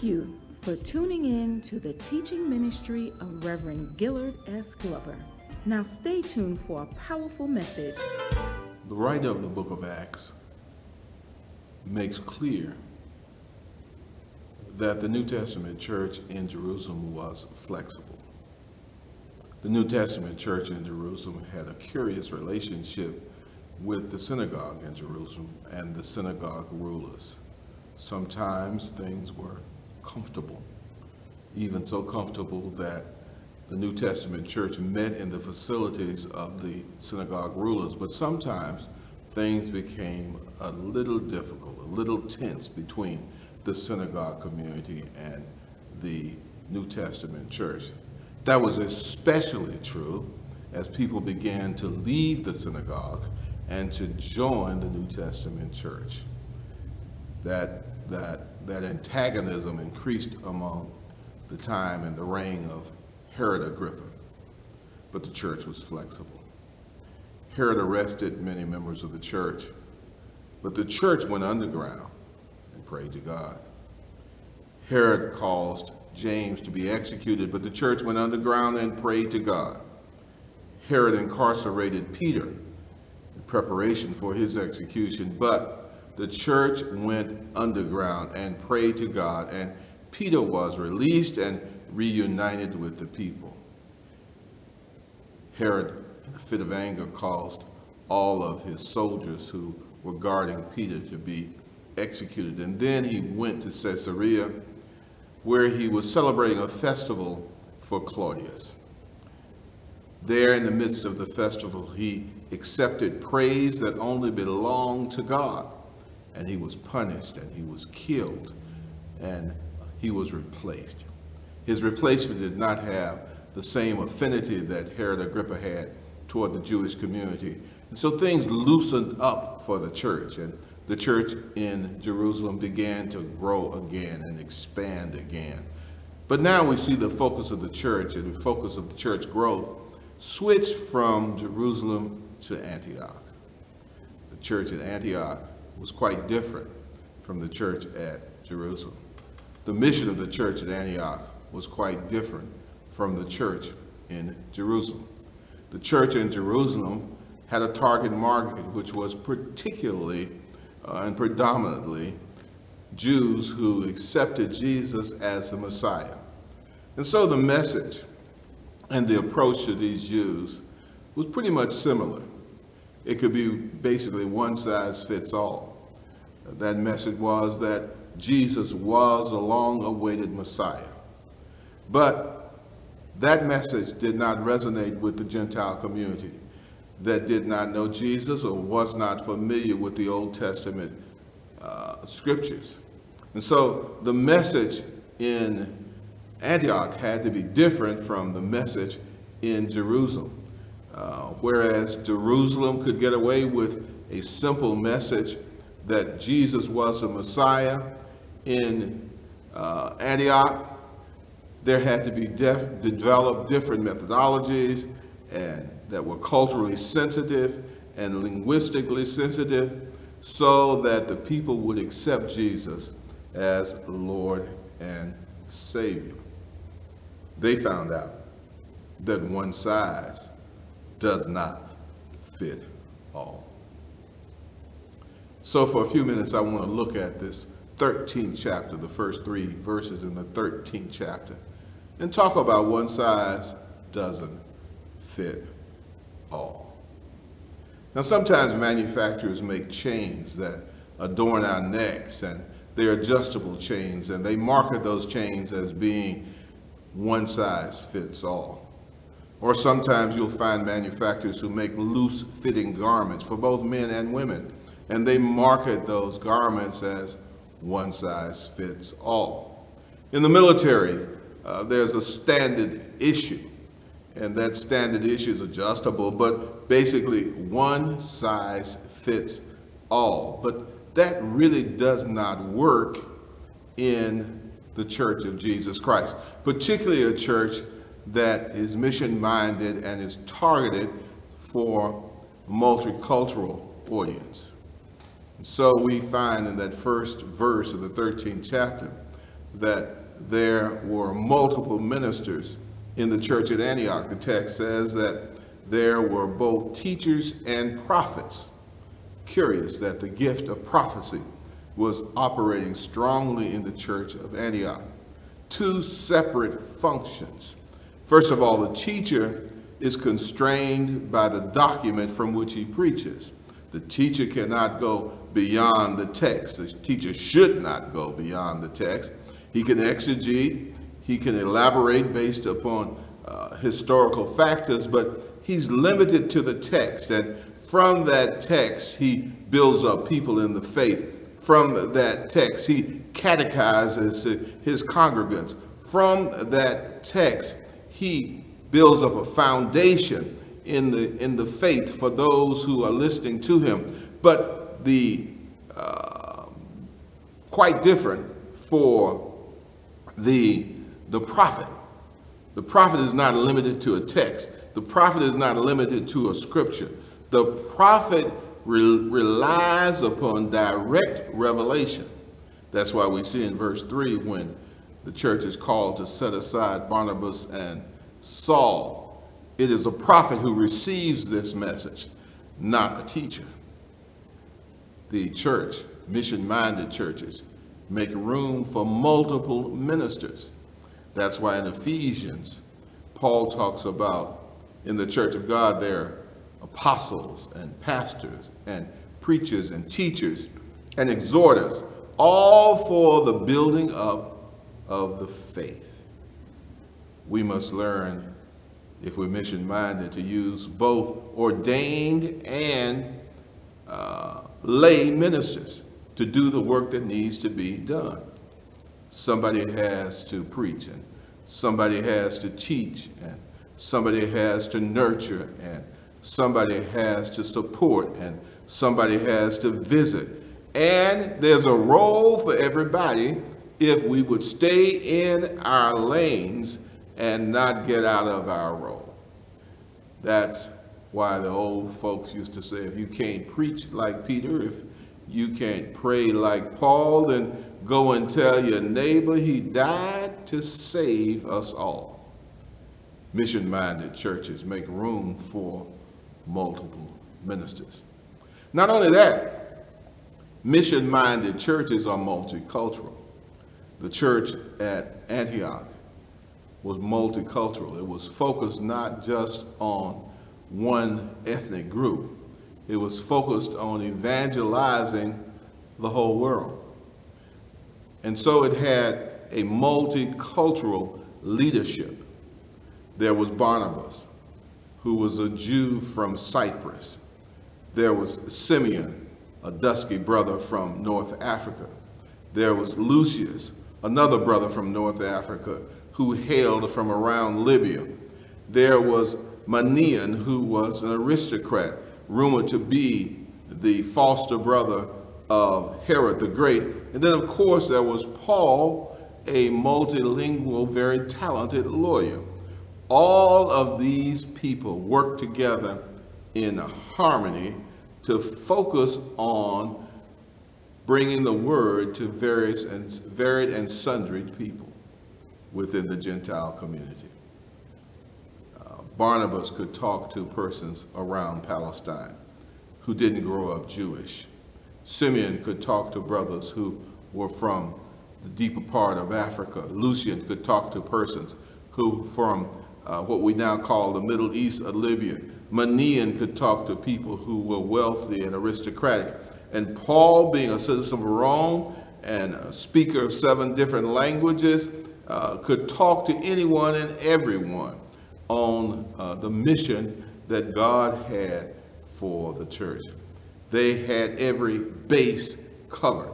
you for tuning in to the teaching ministry of Reverend Gillard S. Glover. Now stay tuned for a powerful message. The writer of the book of Acts makes clear that the New Testament church in Jerusalem was flexible. The New Testament church in Jerusalem had a curious relationship with the synagogue in Jerusalem and the synagogue rulers. Sometimes things were comfortable, even so comfortable that the New Testament church met in the facilities of the synagogue rulers, but sometimes things became a little difficult, a little tense between the synagogue community and the New Testament church. That was especially true as people began to leave the synagogue and to join the New Testament church. That antagonism increased among the time and the reign of Herod Agrippa, but the church was flexible. Herod arrested many members of the church, but the church went underground and prayed to God. Herod caused James to be executed, but the church went underground and prayed to God. Herod incarcerated Peter in preparation for his execution, but the church went underground and prayed to God, and Peter was released and reunited with the people. Herod, in a fit of anger, caused all of his soldiers who were guarding Peter to be executed, and then he went to Caesarea, where he was celebrating a festival for Claudius. There, in the midst of the festival, he accepted praise that only belonged to God, and he was punished, and he was killed, and he was replaced. His replacement did not have the same affinity that Herod Agrippa had toward the Jewish community. And so things loosened up for the church, and the church in Jerusalem began to grow again and expand again. But now we see the focus of the church and the focus of the church growth switched from Jerusalem to Antioch. The church at Antioch was quite different from the church at Jerusalem. The mission of the church at Antioch was quite different from the church in Jerusalem. The church in Jerusalem had a target market, which was particularly and predominantly Jews who accepted Jesus as the Messiah. And so the message and the approach to these Jews was pretty much similar. It could be basically one size fits all. That message was that Jesus was a long-awaited Messiah. But that message did not resonate with the Gentile community that did not know Jesus or was not familiar with the Old Testament scriptures. And so the message in Antioch had to be different from the message in Jerusalem. Whereas Jerusalem could get away with a simple message that Jesus was a Messiah, in Antioch there had to be developed different methodologies and that were culturally sensitive and linguistically sensitive so that the people would accept Jesus as Lord and Savior. They found out that one size does not fit all. So for a few minutes, I want to look at this 13th chapter, the first 3 verses in the 13th chapter, and talk about one size doesn't fit all. Now, sometimes manufacturers make chains that adorn our necks, and they're adjustable chains, and they market those chains as being one size fits all. Or sometimes you'll find manufacturers who make loose-fitting garments for both men and women, and they market those garments as one size fits all. In the military, there's a standard issue, and that standard issue is adjustable, but basically one size fits all. But that really does not work in the Church of Jesus Christ, particularly a church that is mission-minded and is targeted for a multicultural audience. So we find in that first verse of the 13th chapter that there were multiple ministers in the church at Antioch. The text says that there were both teachers and prophets. Curious that the gift of prophecy was operating strongly in the church of Antioch. Two separate functions. First of all, the teacher is constrained by the document from which he preaches. The teacher cannot go beyond the text. The teacher should not go beyond the text. He can exegete, he can elaborate based upon historical factors, but he's limited to the text. And from that text, he builds up people in the faith. From that text, he catechizes his congregants. From that text, he builds up a foundation in the faith for those who are listening to him. But the quite different for the prophet. The prophet is not limited to a text. The prophet is not limited to a scripture. The prophet relies upon direct revelation. That's why we see in verse 3 when the church is called to set aside Barnabas and Saul. It is a prophet who receives this message, not a teacher. The church, mission-minded churches, make room for multiple ministers. That's why in Ephesians, Paul talks about in the church of God there are apostles and pastors and preachers and teachers and exhorters, all for the building up of the faith. We must learn, if we're mission-minded, to use both ordained and lay ministers to do the work that needs to be done. Somebody has to preach, and somebody has to teach, and somebody has to nurture, and somebody has to support, and somebody has to visit. And there's a role for everybody if we would stay in our lanes and not get out of our role. That's why the old folks used to say, if you can't preach like Peter, if you can't pray like Paul, then go and tell your neighbor he died to save us all. Mission-minded churches make room for multiple ministers. Not only that, mission-minded churches are multicultural. The church at Antioch was multicultural. It was focused not just on one ethnic group. It was focused on evangelizing the whole world. And so it had a multicultural leadership. There was Barnabas, who was a Jew from Cyprus. There was Simeon, a dusky brother from North Africa. There was Lucius, another brother from North Africa, who hailed from around Libya. There was Manaen, who was an aristocrat, rumored to be the foster brother of Herod the Great. And then, of course, there was Paul, a multilingual, very talented lawyer. All of these people worked together in harmony to focus on bringing the word to varied and sundry people within the Gentile community. Barnabas could talk to persons around Palestine who didn't grow up Jewish. Simeon could talk to brothers who were from the deeper part of Africa. Lucian could talk to persons who from what we now call the Middle East of Libya. Manaen could talk to people who were wealthy and aristocratic. And Paul, being a citizen of Rome and a speaker of 7 different languages, could talk to anyone and everyone on the mission that God had for the church. They had every base covered.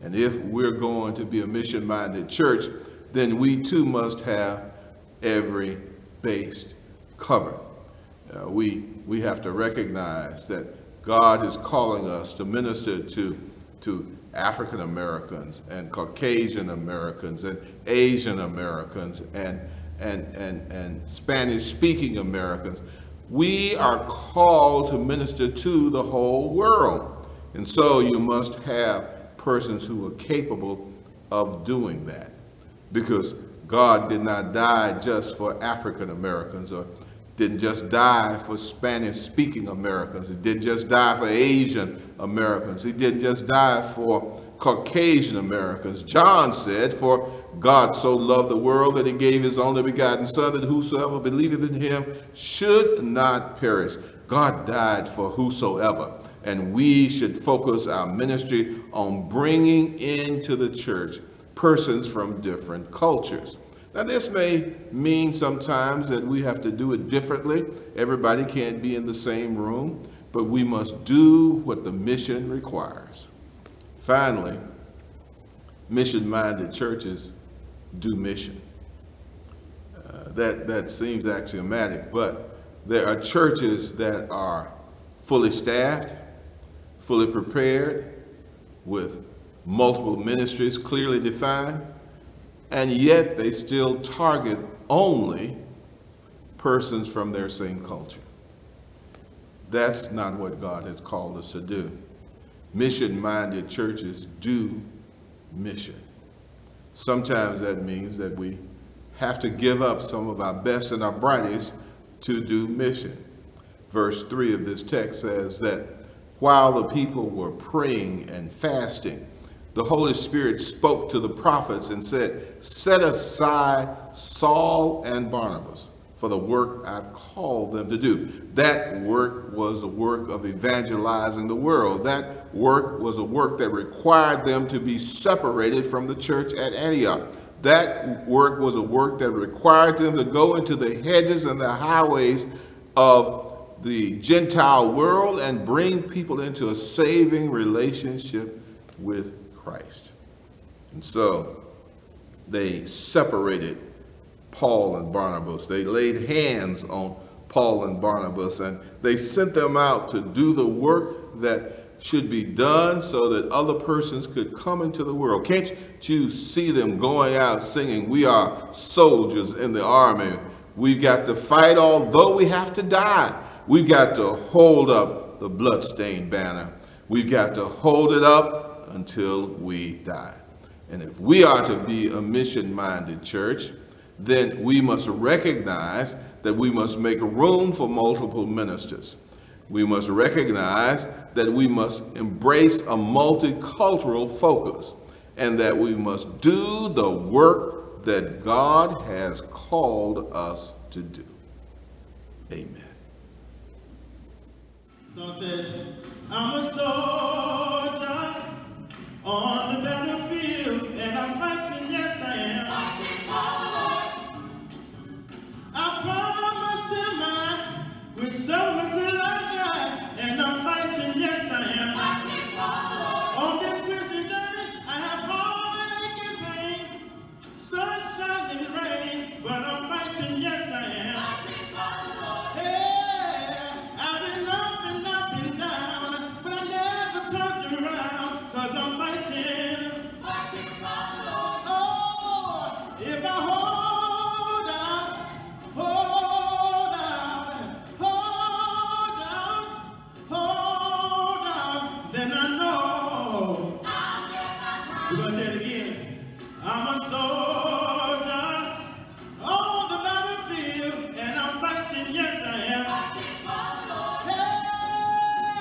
And if we're going to be a mission-minded church, then we too must have every base covered. We have to recognize that God is calling us to minister to African Americans and Caucasian Americans and Asian Americans and Spanish-speaking Americans. We are called to minister to the whole world. And so you must have persons who are capable of doing that. because God did not die just for African Americans, or didn't just die for Spanish-speaking Americans. He didn't just die for Asian Americans. He didn't just die for Caucasian Americans. John said, "For God so loved the world that he gave his only begotten Son, that whosoever believeth in him should not perish." God died for whosoever. And we should focus our ministry on bringing into the church persons from different cultures. Now, this may mean sometimes that we have to do it differently. Everybody can't be in the same room, but we must do what the mission requires. Finally, mission-minded churches do mission. That seems axiomatic, but there are churches that are fully staffed, fully prepared, with multiple ministries clearly defined, and yet they still target only persons from their same culture. That's not what God has called us to do. Mission-minded churches do mission. Sometimes that means that we have to give up some of our best and our brightest to do mission. Verse 3 of this text says that while the people were praying and fasting, the Holy Spirit spoke to the prophets and said, "Set aside Saul and Barnabas for the work I've called them to do." That work was a work of evangelizing the world. That work was a work that required them to be separated from the church at Antioch. That work was a work that required them to go into the hedges and the highways of the Gentile world and bring people into a saving relationship with Christ. And so they separated Paul and Barnabas. They laid hands on Paul and Barnabas, and they sent them out to do the work that should be done so that other persons could come into the world. Can't you see them going out singing, "We are soldiers in the army. We've got to fight although we have to die. We've got to hold up the bloodstained banner. We've got to hold it up until we die." And if we are to be a mission-minded church, then we must recognize that we must make room for multiple ministers. We must recognize that we must embrace a multicultural focus, and that we must do the work that God has called us to do. Amen. So it says, "I'm a soldier on the battlefield, and I'm fighting, yes I am. Fighting for the Lord. I promised him I would serve until I die, and I'm fighting, yes I am. Fighting for the Lord. On this Christian journey, I have heartache and pain, sunshine and rain, but I'm fighting, yes I am. Fighting for the Lord. Hey, I've been up and down, but I never turned around, 'cause I'm fighting. Fighting for the Lord. Oh, if I hold out, hold out, hold out, hold out, then I know. We're going to say it again. I'm a soldier on the battlefield, and I'm fighting, yes I am. Fighting for the Lord. Hey,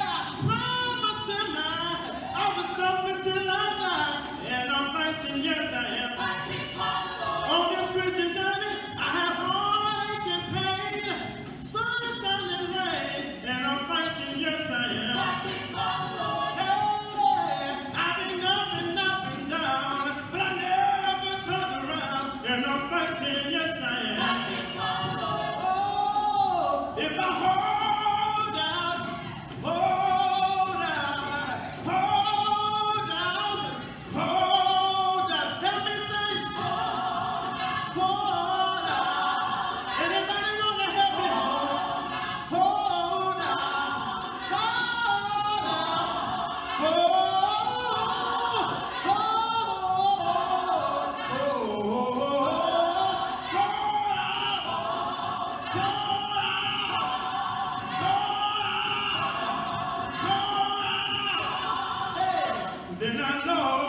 I promised him I was something till I die, and I'm fighting, yes I am. Fighting for the Lord. On this Christian journey, I have heartache and pain, sunshine and rain, and I'm fighting, yes I am. Fighting for the Lord. Hey, I've been up and down, but I never turned around, and I'm fighting, yes I am. Fighting for the Lord. Oh, if I hold out, hold out, hold out, hold out. Let me say, hold out. Anybody want to help me? Hold out, hold out, hold then I know